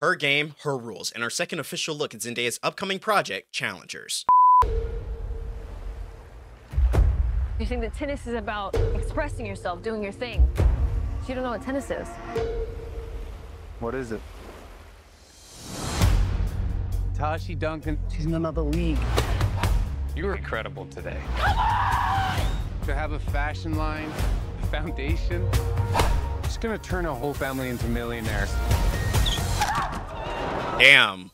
Her game, her rules, and our second official look at Zendaya's upcoming project, Challengers. You think that tennis is about expressing yourself, doing your thing. But you don't know what tennis is. What is it? Tashi Duncan, she's in another league. You were incredible today. To have a fashion line, a foundation, it's gonna turn a whole family into millionaires. Damn.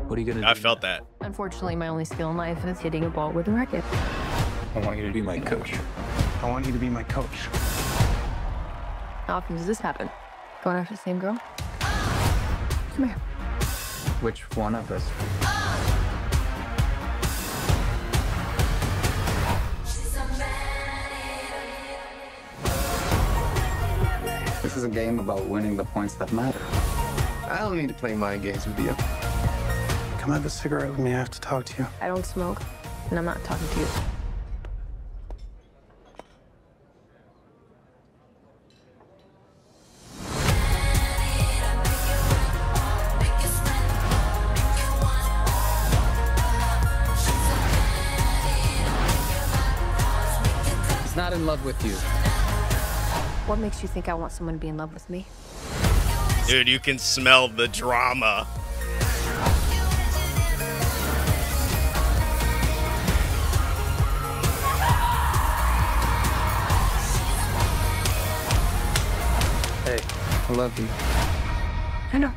What are you gonna do? I felt that. Unfortunately, my only skill in life is hitting a ball with a racket. I want you to be my coach. I want you to be my coach. How often does this happen? Going after the same girl? Come here. Which one of us? This is a game about winning the points that matter. I don't need to play mind games with you. Come have a cigarette with me. I have to talk to you. I don't smoke, and I'm not talking to you. He's not in love with you. What makes you think I want someone to be in love with me? Dude, you can smell the drama. Hey, I love you. I know.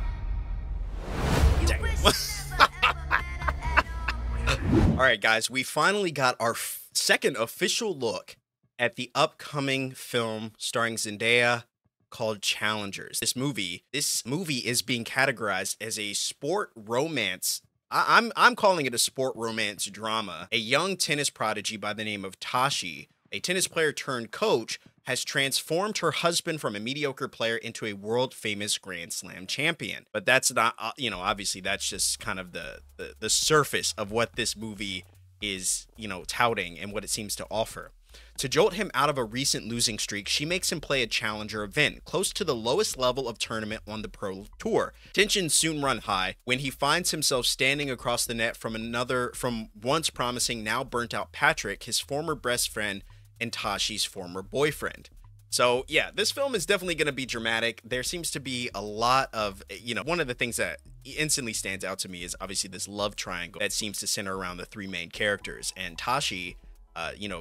All right, guys, we finally got our second official look at the upcoming film starring Zendaya called Challengers. This movie is being categorized as a sport romance. I'm calling it a sport romance drama. A young tennis prodigy by the name of Tashi, a tennis player turned coach, has transformed her husband from a mediocre player into a world-famous Grand Slam champion. But that's not, obviously that's just kind of the surface of what this movie is, touting and what it seems to offer. To jolt him out of a recent losing streak, she makes him play a challenger event, close to the lowest level of tournament on the pro tour. Tensions soon run high when he finds himself standing across the net from once promising, now burnt out Patrick, his former best friend, and Tashi's former boyfriend. So yeah, this film is definitely going to be dramatic. There seems to be a lot of, one of the things that instantly stands out to me is obviously this love triangle that seems to center around the three main characters. And Tashi,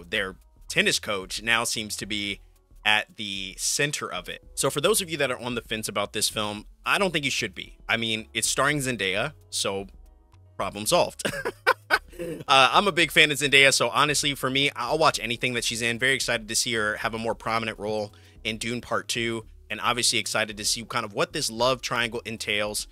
their tennis coach, now seems to be at the center of it. So for those of you that are on the fence about this film, I don't think you should be. I mean, it's starring Zendaya, so problem solved. I'm a big fan of Zendaya, so honestly, for me, I'll watch anything that she's in. Very excited to see her have a more prominent role in Dune Part 2, and obviously excited to see kind of what this love triangle entails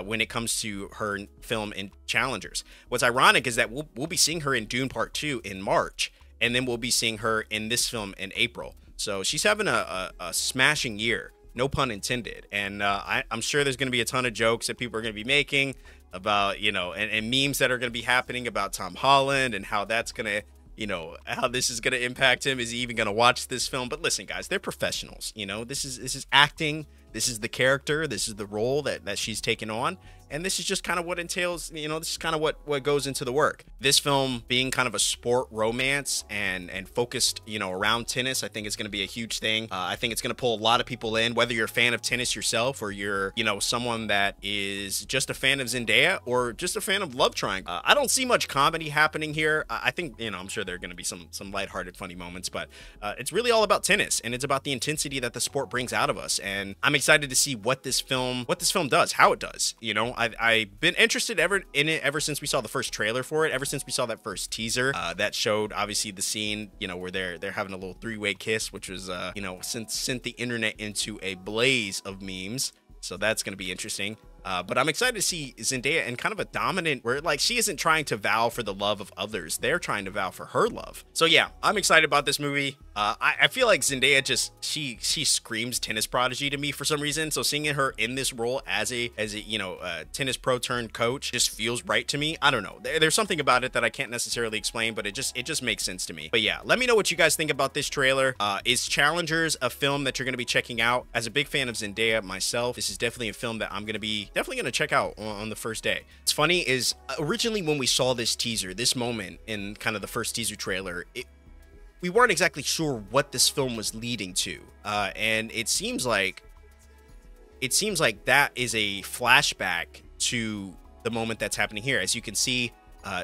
when it comes to her film in Challengers. What's ironic is that we'll be seeing her in Dune Part 2 in March, and then we'll be seeing her in this film in April. So she's having a smashing year, no pun intended. And I'm sure there's going to be a ton of jokes that people are going to be making about, and memes that are going to be happening about Tom Holland and how that's going to, how this is going to impact him. Is he even going to watch this film? But listen, guys, they're professionals. This is acting. This is the character. This is the role that she's taken on. And this is just kind of what entails, this is kind of what goes into the work. This film being kind of a sport romance and focused, around tennis, I think is going to be a huge thing. I think it's going to pull a lot of people in, whether you're a fan of tennis yourself or you're, someone that is just a fan of Zendaya or just a fan of love triangle. I don't see much comedy happening here. I think, I'm sure there are going to be some lighthearted, funny moments, but it's really all about tennis, and it's about the intensity that the sport brings out of us. And I'm excited to see what this film does, how it does. I've been interested in it ever since we saw the first trailer for it, ever since we saw that first teaser that showed obviously the scene, where they're having a little three-way kiss, which was sent the internet into a blaze of memes. So that's going to be interesting. But I'm excited to see Zendaya in kind of a dominant, where like she isn't trying to vow for the love of others. They're trying to vow for her love. So yeah, I'm excited about this movie. I feel like Zendaya just, she screams tennis prodigy to me for some reason. So seeing her in this role as a you know, tennis pro turned coach just feels right to me. I don't know. There's something about it that I can't necessarily explain, but it just makes sense to me. But yeah, let me know what you guys think about this trailer. Is Challengers a film that you're going to be checking out? As a big fan of Zendaya myself, this is definitely a film that I'm going to be definitely going to check out on the first day. It's funny is originally when we saw this teaser, this moment in kind of the first teaser trailer, we weren't exactly sure what this film was leading to. And it seems like that is a flashback to the moment that's happening here. As you can see,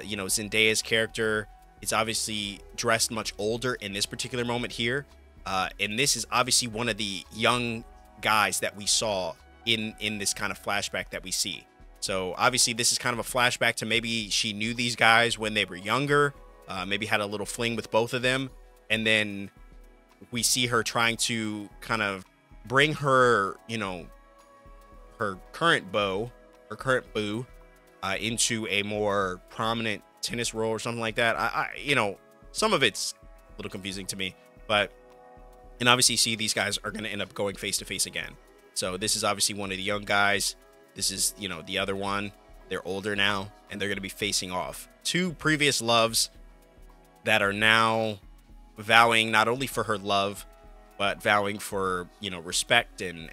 you know, Zendaya's character is obviously dressed much older in this particular moment here. And this is obviously one of the young guys that we saw in this kind of flashback that we see. So obviously this is kind of a flashback to maybe she knew these guys when they were younger, maybe had a little fling with both of them. And then we see her trying to kind of bring her, you know, her current boo, into a more prominent tennis role or something like that. You know, some of it's a little confusing to me, but, and obviously see these guys are going to end up going face to face again. So this is obviously one of the young guys. This is, you know, the other one. They're older now, and they're going to be facing off. Two previous loves that are now vowing not only for her love, but vowing for, you know, respect and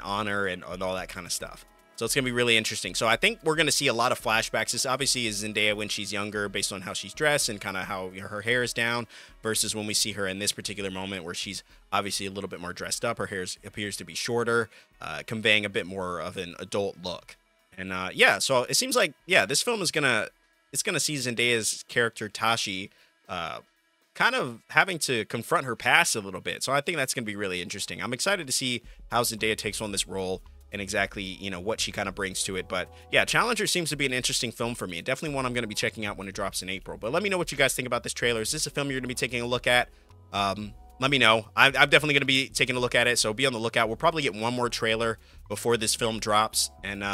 honor and all that kind of stuff. So it's going to be really interesting. So I think we're going to see a lot of flashbacks. This obviously is Zendaya when she's younger based on how she's dressed and kind of how, you know, her hair is down, versus when we see her in this particular moment where she's obviously a little bit more dressed up. Her hair appears to be shorter, conveying a bit more of an adult look. And yeah, so it seems like, yeah, this film is going to see Zendaya's character Tashi kind of having to confront her past a little bit. So I think that's going to be really interesting. I'm excited to see how Zendaya takes on this role and exactly, you know, what she kind of brings to it. But yeah, Challenger seems to be an interesting film for me. Definitely one I'm going to be checking out when it drops in April. But let me know what you guys think about this trailer. Is this a film you're going to be taking a look at? Let me know. I'm definitely going to be taking a look at it, so be on the lookout. We'll probably get one more trailer before this film drops. And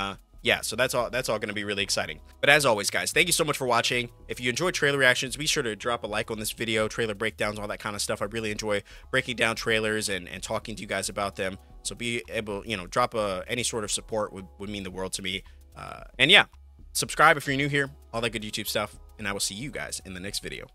yeah, so that's all going to be really exciting. But as always, guys, thank you so much for watching. If you enjoyed trailer reactions, be sure to drop a like on this video, trailer breakdowns, all that kind of stuff. I really enjoy breaking down trailers and talking to you guys about them. So be able, you know, drop any sort of support would mean the world to me. And yeah, subscribe if you're new here, all that good YouTube stuff. And I will see you guys in the next video.